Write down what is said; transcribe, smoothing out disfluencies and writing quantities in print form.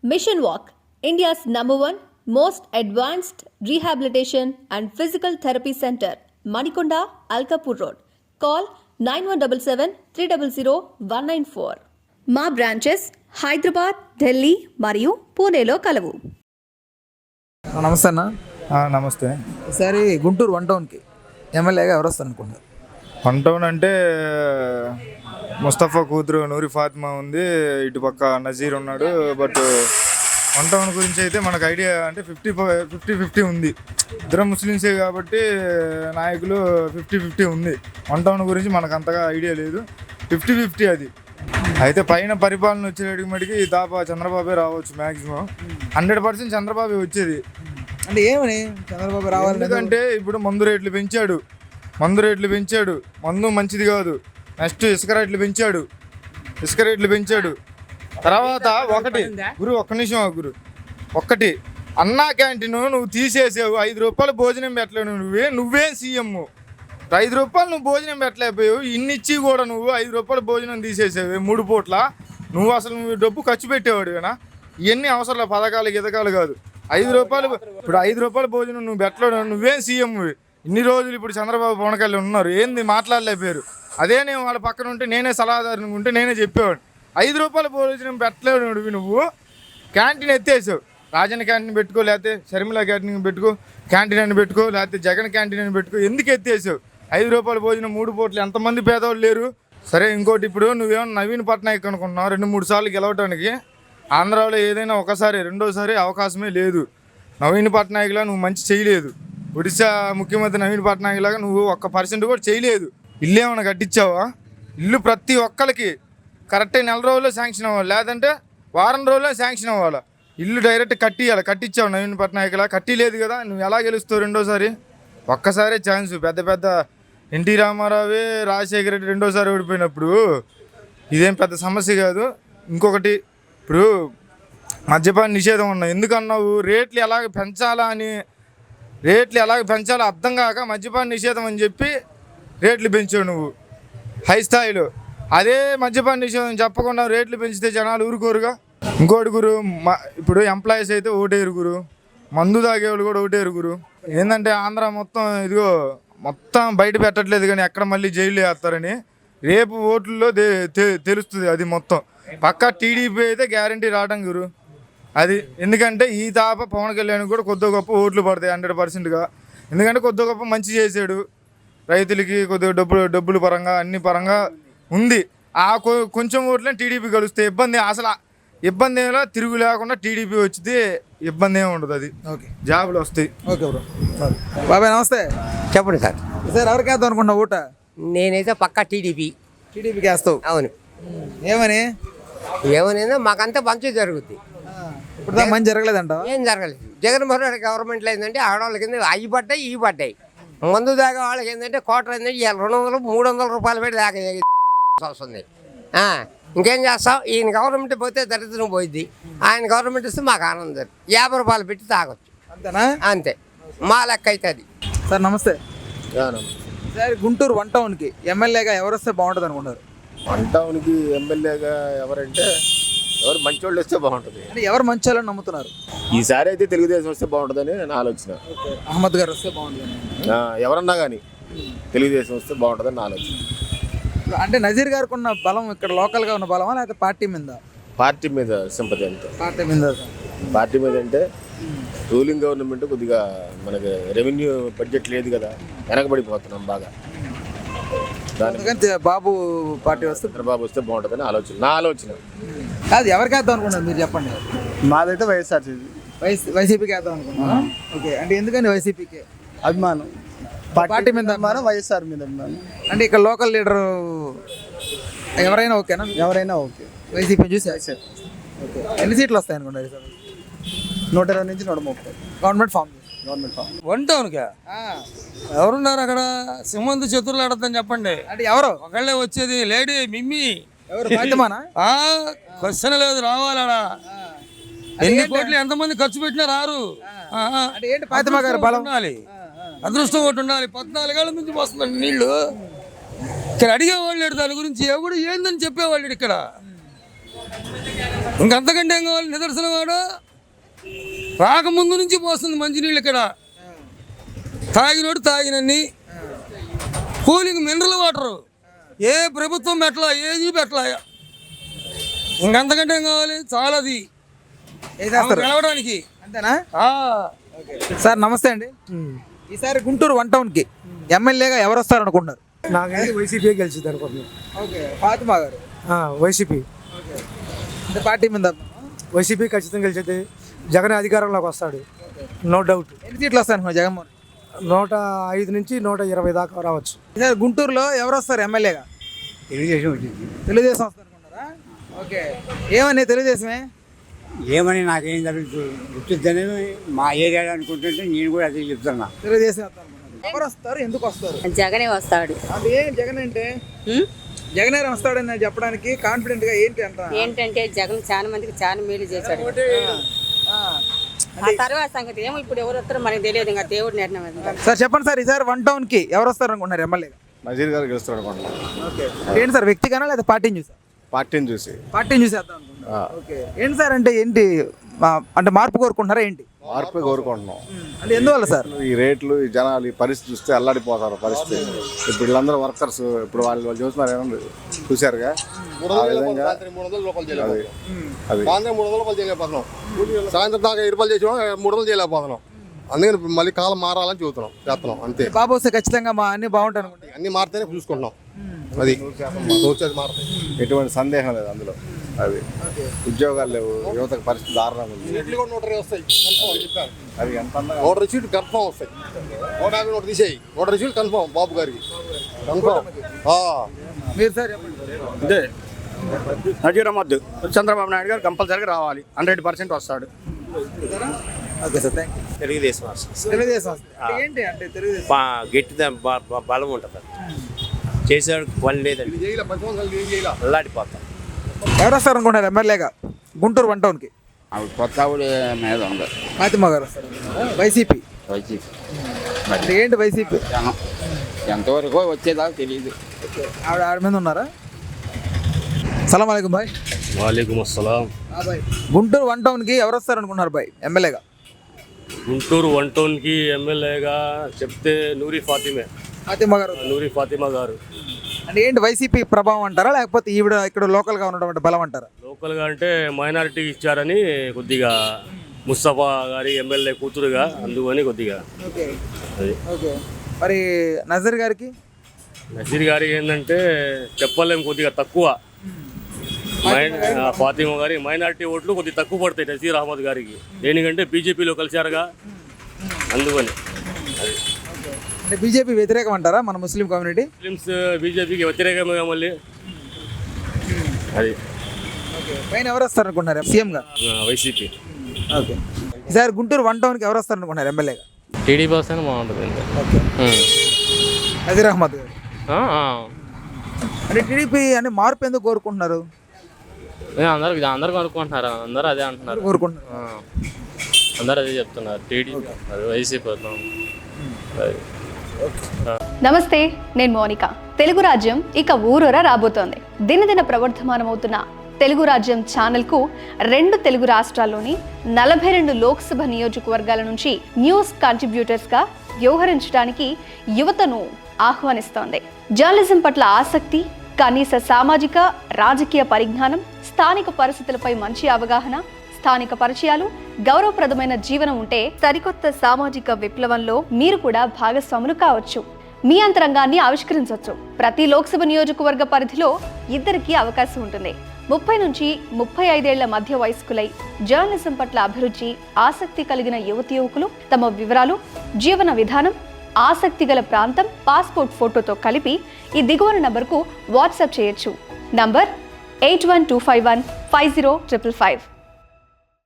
Mission Walk, India's #1 most advanced rehabilitation and physical therapy center, Manikonda, Alkapur Road. Call 9177 300 194. మా branches Hyderabad, Delhi మరియు పూణేలో కలవు. నమస్తే అన్న. నమస్తే. ఈసారి గుంటూరు వన్ టౌన్కి ఎమ్మెల్యేగా ఎవరు వస్తారు అనుకుంటారు? వన్ టౌన్ అంటే ముస్తఫా కూతురు నూరి ఫాతిమా ఉంది, ఇటుపక్క నజీర్ ఉన్నాడు. బట్ వన్ టౌన్ గురించి అయితే మనకు ఐడియా అంటే 50-50 ఉంది. ఇద్దరు ముస్లిమ్సే కాబట్టి నాయకులు 50-50 ఉంది. వన్ టౌన్ గురించి మనకు అంతగా ఐడియా లేదు. 50-50 అది. అయితే పైన పరిపాలన వచ్చేటికి మటుకి దాపా చంద్రబాబే రావచ్చు. మ్యాక్సిమం 100% చంద్రబాబే వచ్చేది. అంటే ఏమని చంద్రబాబు రావాలి? ఎందుకంటే ఇప్పుడు మందు రేట్లు పెంచాడు. మందు మంచిది కాదు. నెక్స్ట్ ఇసుక రేట్లు పెంచాడు. తర్వాత ఒక్క నిమిషం ఒక్కటి అన్నా క్యాంటీన్ నువ్వు తీసేసావు. 5 రూపాయలు భోజనం పెట్టలేవు. నువ్వేం సీఎం? 5 రూపాయలు నువ్వు భోజనం పెట్టలేకపోయావు. ఇన్నిచ్చి కూడా నువ్వు 5 రూపాయలు భోజనం తీసేసావు 3 పూట్ల. నువ్వు డబ్బు ఖర్చు పెట్టేవాడు కదా. ఇవన్నీ అవసరం పథకాలు గితకాలు కాదు. 5 రూపాయలు ఇప్పుడు 5 రూపాయల భోజనం నువ్వు పెట్టలేడు. నువ్వేం సీఎం? ఇన్ని రోజులు ఇప్పుడు చంద్రబాబు పవన్ కళ్యాణ్ ఉన్నారు, ఏంది మాట్లాడలేకపోయారు. అదే నేను వాళ్ళ పక్కన ఉంటే నేనే సలహాదారుని ఉంటే నేనే చెప్పేవాడు. 5 రూపాయల భోజనం పెట్టలేడు నువ్వు. క్యాంటీన్ ఎత్తేసావు. రాజన్న క్యాంటీన్ పెట్టుకో, లేకపోతే షర్మిల క్యాంటీన్ పెట్టుకో, క్యాంటీన్ అని పెట్టుకో, లేకపోతే జగన్ క్యాంటీన్ అని పెట్టుకో. ఎందుకు ఎత్తేసావు? 5 రూపాయల భోజనం 3 పూటలు ఎంతమంది పేదవాళ్ళు లేరు? సరే, ఇంకోటి ఇప్పుడు నువ్వేమన్నా నవీన్ పట్నాయక్ అనుకుంటున్నావు 2-3 సార్లు గెలవడానికి. ఆంధ్రాలో ఏదైనా ఒకసారి రెండోసారి అవకాశమే లేదు. నవీన్ పట్నాయక్లా నువ్వు మంచి చేయలేదు. ఒడిశా ముఖ్యమంత్రి నవీన్ పట్నాయక్ లాగా నువ్వు 1% కూడా చేయలేదు. ఇల్లు ఏమైనా కట్టించావా? ఇల్లు ప్రతి ఒక్కరికి కరెక్ట్గా 4 రోజుల్లో శాంక్షన్ అవ్వాలి, లేదంటే వారం రోజుల్లో శాంక్షన్ అవ్వాలి. ఇల్లు డైరెక్ట్ కట్టించావు నవీన్ పట్నాయక్లా. కట్టిలేదు కదా, నువ్వు ఎలా గెలుస్తావు రెండోసారి? ఒక్కసారే ఛాన్స్. పెద్ద ఎన్టీ రామారావే రాజశేఖర రెడ్డి రెండోసారి ఓడిపోయినప్పుడు ఇదేం పెద్ద సమస్య కాదు. ఇంకొకటి, ఇప్పుడు మద్యపాన నిషేధం అన్నావు. ఎందుకన్నావు? రేట్లు ఎలాగ పెంచాలో అర్థం కాక మద్యపాన నిషేధం అని చెప్పి రేట్లు పెంచావు నువ్వు హై స్థాయిలో. అదే మద్యపాన నిషేధం చెప్పకుండా రేట్లు పెంచితే జనాలు ఊరుకోరుగా. ఇంకోటి ఇప్పుడు ఎంప్లాయీస్ అయితే ఓటేరు మందు తాగేవాళ్ళు కూడా ఓటేరు. ఏంటంటే ఆంధ్ర మొత్తం బయట పెట్టట్లేదు కానీ ఎక్కడ మళ్ళీ జైలు వేస్తారని. రేపు ఓట్లలో తెలుస్తుంది అది మొత్తం. పక్కా టీడీపీ అయితే గ్యారంటీ రావడం అది. ఎందుకంటే ఈ తాప పవన్ కళ్యాణ్ కూడా కొద్దిగా గొప్ప ఓట్లు పడతాయి 100%గా. ఎందుకంటే కొద్దిగా గొప్ప మంచి చేశాడు. రైతులకి కొద్దిగా డబ్బుల పరంగా అన్ని పరంగా ఉంది. ఆ కొంచెం ఓట్లే టీడీపీ గెలుస్తాయి. ఇబ్బంది ఏమో తిరుగు లేకుండా టీడీపీ వచ్చితే ఇబ్బంది ఏమి ఉండదు. అది ఓకే, జాబులు వస్తాయి. Okay bro. బాబాయ్ నమస్తే. చెప్పండి సార్. సార్ ఎవరికి వేద్దాం అనుకుంటున్నా ఊట? నేనైతే పక్కా టీడీపీకి వేస్తావు? అవును. ఏమని మాకంతా మంచి జరుగుద్ది. ఇప్పుడు మంచి జరగలేదంట? ఏం జరగలేదు. జగన్మోహన్ రెడ్డి గవర్నమెంట్లో ఏంటంటే ఆడవాళ్ళకి అవి పడ్డాయి. మందు తాగే వాళ్ళకి ఏంటంటే కోటర్ ఏంటంటే 200-300 రూపాయలు పెట్టి దాకా వస్తుంది. ఇంకేం చేస్తాం? ఈయన గవర్నమెంట్ పోతే దరిద్రం పోయిద్ది. ఆయన గవర్నమెంట్ ఇస్తే మాకు ఆనందం. 50 రూపాయలు పెట్టి తాగొచ్చు. అంతేనా? అంతే, మా లెక్క అయితే అది. సార్ నమస్తే. సార్ గుంటూరు వన్ టౌన్కి ఎమ్మెల్యేగా ఎవరు వస్తే బాగుంటుంది అనుకుంటారు? వన్ టౌన్కి ఎమ్మెల్యేగా ఎవరంటే ఎవరు మంచోళ్ళు వస్తే బాగుంటుంది. అంటే ఎవరు మంచి వాళ్ళని నమ్ముతున్నారు? ఈసారి అయితే తెలుగుదేశం వస్తే బాగుంటుందని నా ఆలోచన. అహ్మద్ గారు వస్తే బాగుంటుంది. ఎవరన్నా కానీ తెలుగుదేశం వస్తే బాగుంటుందని నా ఆలోచన. అంటే నజీర్ గారికి ఉన్న బలం ఇక్కడ లోకల్గా ఉన్న బలమా లేకపోతే పార్టీ మీద సింపతి అంతే. పార్టీ మీద అంటే రూలింగ్ గవర్నమెంట్ కొద్దిగా మనకి రెవెన్యూ బడ్జెట్ లేదు కదా, వెనకబడిపోతున్నాం బాగా. దానికంటే బాబు పార్టీ వస్తే, చంద్రబాబు వస్తే బాగుంటుందని నా ఆలోచన. కాదు, ఎవరికి వేద్దాం అనుకుంటారు మీరు చెప్పండి? మాదైతే వైసీపీకి వేద్దాం అనుకుంటున్నా. ఓకే, అంటే ఎందుకని వైసీపీకి అభిమానం? పార్టీ మీద అభిమానం, వైఎస్ఆర్ మీద అభిమానం. అంటే ఇక్కడ లోకల్ లీడర్ ఎవరైనా ఓకేనా? ఎవరైనా ఓకే. వైసీపీ చూసి ఓకే. ఎన్ని సీట్లు వస్తాయి అనుకుంటారు? 120 నుంచి 130 గవర్నమెంట్ ఫామ్. వన్ టౌన్కా ఎవరున్నారు అక్కడ? సింహంతు చతుర్లు ఆడతాను చెప్పండి. అంటే ఎవరు? ఒకళ్ళే వచ్చేది లేడీ మిమ్మీ. ఎవరు? ఫాతిమానా? క్వశ్చన్ లేదు, రావాలడా. ఎన్ని కోట్లు ఎంతమంది ఖర్చు పెట్టినా రారు. అంటే ఏంటి ఫాతిమా గారు బలం? ఉండాలి, అదృష్టం ఒకటి ఉండాలి. 14 ఏళ్ళ నుంచి వస్తుందండి నీళ్లు. ఇక్కడ అడిగేవాళ్ళు దాని గురించి ఎవడు ఏందని చెప్పేవాళ్ళు ఇక్కడ. ఇంకంతకంటే ఏం కావాలి? నిదర్శనం వాడు రాకముందు నుంచి పోస్తుంది మంచినీళ్ళు ఇక్కడ. తాగినోడు తాగినన్ని. కూలింగ్ మినరల్ వాటరు ఏ ప్రభుత్వం పెట్టలా, ఏది పెట్టలా. ఇంకంతకంటే ఏం కావాలి? చాలా అది గెలవడానికి. అంతేనా? ఆ. సార్ నమస్తే అండి. ఈసారి గుంటూరు 1 టౌన్కి ఎమ్మెల్యేగా ఎవరు వస్తారు అనుకుంటున్నారు? నాకైతే వైసీపీ గెలిచింది అనుకుంటున్నాను. ఓకే, ఫాతిమా గారు. వైసీపీ అంటే పార్టీ మీద వైసీపీ ఖచ్చితంగా గెలిచేది. జగన్ అధికారంలోకి వస్తాడు, నో డౌట్. ఎన్ని సీట్లు వస్తాయి అనుకున్నారు జగన్మోహన్? 105 నుంచి 120 దాకా రావచ్చు. ఈసారి గుంటూరులో ఎవరు వస్తారు ఎమ్మెల్యేగా? తెలుగుదేశం వచ్చింది. తెలుగుదేశం వస్తారు అనుకుంటారా? ఓకే, ఏమని తెలుగుదేశమే? ఏమని నాకేం జరుగుతుందని మా ఏరియా అనుకుంటుంటే నేను కూడా అదే చెప్తున్నా. తెలుగుదేశం వస్తారు అనుకుంటున్నారు. ఎవరు వస్తారు, ఎందుకు వస్తారు? జగనే వస్తాడు. అది ఏం జగన్ అంటే జగనే వస్తాడని చెప్పడానికి కాన్ఫిడెంట్ గా ఏంటి అంట? ఏంటంటే జగన్ చాలా మందికి చాలా మేలు చేశాడు. ఆ తర్వాత సంగతి ఏమో ఇప్పుడు ఎవరు వస్తారో మనకి తెలియదు, ఇంకా దేవుడు నిర్ణయం. సార్ చెప్పండి సార్, ఈసారి 1 టౌన్కి ఎవరు వస్తారు అనుకుంటున్నారు ఎమ్మెల్యేగా? నజీర్ గారు గెలుస్తారు అనుకుంటున్నాను. ఓకే, ఏంటి సార్ వ్యక్తిగానా లేదా పార్టీని చూసా? పార్టీని చూసి. పార్టీని చూసేద్దాం అనుకుంటున్నా. ఓకే, ఏంటి సార్ అంటే ఏంటి అంటే మార్పు కోరుకుంటున్నారా ఏంటి? మార్పే కోరుకుంటున్నాం. అంటే ఎందువల్ల సార్? ఈ రేట్లు, ఈ జనాలు, ఈ పరిస్థితి చూస్తే అల్లాడిపోతారు పరిస్థితి. ఇప్పుడు వీళ్ళందరూ వర్కర్స్, ఇప్పుడు వాళ్ళు చూస్తున్నారు ఏమన్నా చూసారుగా. ఆ విధంగా సాయంత్రం 300 రూపాయలు చేయలేకపోతున్నాం. సాయంత్రం దాకా 20 రూపాయలు చేసాం, 300 చేయలేకపోతున్నాం. అందుకని మళ్ళీ కాలం మారాలని చేస్తున్నాం అంతే. బాబు వస్తే ఖచ్చితంగా అన్ని బాగుంటాయి అనుకుంటా. అన్ని మారితేనే చూసుకుంటున్నాం. అది మారుతాయి, ఎటువంటి సందేహం లేదు అందులో. అది ఉద్యోగాలు లేవు, యువతకు పరిస్థితి దారుణంగా ఉంది. అది ఎంత 100 రిసీట్లు కన్ఫామ్ వస్తాయి. 150 నోటు తీసేయి, 100 రిసీట్లు కన్ఫామ్ బాబు గారికి కన్ఫామ్. మీరు సార్ అంటే నజీర్ అహ్మద్ చంద్రబాబు నాయుడు గారు కంపల్సరీగా రావాలి, 100% వస్తాడు. Okay sir, thank you. Telugu Desam Telugu Desam అంటే ఏంటి అంటే తెలుగుదేశం గట్టి బలం ఉంటుంది, చేసాడు పని లేదండి, అల్లాడిపోతాం. ఎవరు వస్తారు అనుకుంటున్నారు ఎమ్మెల్యేగా గుంటూరు 1 టౌన్కి? కొత్త మీద ఉంది ఫాతిమా గారు వస్తారు. వైసీపీ. వైసీపీ అంటే ఏంటి వైసీపీ? ఎంతవరకు వచ్చేదాకా తెలియదు. ఆవిడ మీద ఉన్నారా? సలాం అలైకుం భాయ్. వాలేకుమ్ అస్సలాం. గుంటూరు 1 టౌన్కి ఎవరు వస్తారు అనుకుంటున్నారు భాయ్ ఎమ్మెల్యేగా? గుంటూరు 1 టౌన్కి ఎమ్మెల్యేగా చెప్తే ఫాతిమా గారు. నూరి ఫాతిమా గారు. అంటే ఏంటి వైసీపీ ప్రభావం అంటారా, లేకపోతే ఈవిడ ఇక్కడ లోకల్గా ఉండడం అంటే బలం అంటారా? లోకల్గా అంటే మైనారిటీ ఇచ్చారని కొద్దిగా, ముస్తఫా గారి ఎమ్మెల్యే కూతురుగా, అందుకని కొద్దిగా. అది ఓకే, మరి నజీర్ గారికి? నజీర్ గారికి ఏంటంటే చెప్పలేము, కొద్దిగా తక్కువ. ఫాతిమా గారి మైనారిటీ ఓట్లు కొద్దిగా తక్కువ పడతాయి నజీర్ అహ్మద్ గారికి. దేనికంటే బీజేపీలో కలిశారుగా, అందుకని. అది అంటే బీజేపీ వ్యతిరేకం అంటారా మన ముస్లిం కమ్యూనిటీ? ముస్లిమ్స్ బీజేపీకి వ్యతిరేకమే మళ్ళీ. అది పైన ఎవరు వస్తారు అనుకుంటున్నారు సీఎంగా? వైసీపీ. ఓకే, ఈసారి గుంటూరు 1 టౌన్కి ఎవరు వస్తారు అనుకుంటున్నారు ఎమ్మెల్యేగా? టీడీపీ వస్తేనే బాగుంటుంది. నజీర్ అహ్మద్ గారు. అంటే టీడీపీ అని మార్పు ఎందుకు కోరుకుంటున్నారు? అందరు కోరుకుంటున్నారు, అందరూ అదే అంటున్నారు, కోరుకుంటున్నారు, అందరూ అదే చెప్తున్నారు. టీడీపీ అది వైసీపీ వద్దాం. నమస్తే, నేను మోనిక. తెలుగు రాజ్యం ఇక ఊరూరా రాబోతోంది. దినదిన ప్రవర్ధమానమవుతున్న తెలుగు రాజ్యం ఛానల్కు 2 తెలుగు రాష్ట్రాల్లోని 42 లోక్సభ నియోజకవర్గాల నుంచి న్యూస్ కంట్రిబ్యూటర్స్గా వ్యవహరించడానికి యువతను ఆహ్వానిస్తోంది. జర్నలిజం పట్ల ఆసక్తి, కనీస సామాజిక రాజకీయ పరిజ్ఞానం, స్థానిక పరిస్థితులపై మంచి అవగాహన, స్థానిక పరిచయాలు, గౌరవప్రదమైన జీవనం ఉంటే సరికొత్త సామాజిక విప్లవంలో మీరు కూడా భాగస్వాములు కావచ్చు. మీ అంతరంగాన్ని ఆవిష్కరించవచ్చు. ప్రతి లోక్సభ నియోజకవర్గ పరిధిలో 2కి అవకాశం ఉంటుంది. 30 నుంచి 35 ఏళ్ల మధ్య వయస్కులై జర్నలిజం పట్ల అభిరుచి, ఆసక్తి కలిగిన యువకులు తమ వివరాలు, జీవన విధానం, ఆసక్తి గల ప్రాంతం, పాస్పోర్ట్ ఫోటోతో కలిపి ఈ దిగువన నంబర్కు వాట్సాప్ చేయొచ్చు. నంబర్ 8125150555.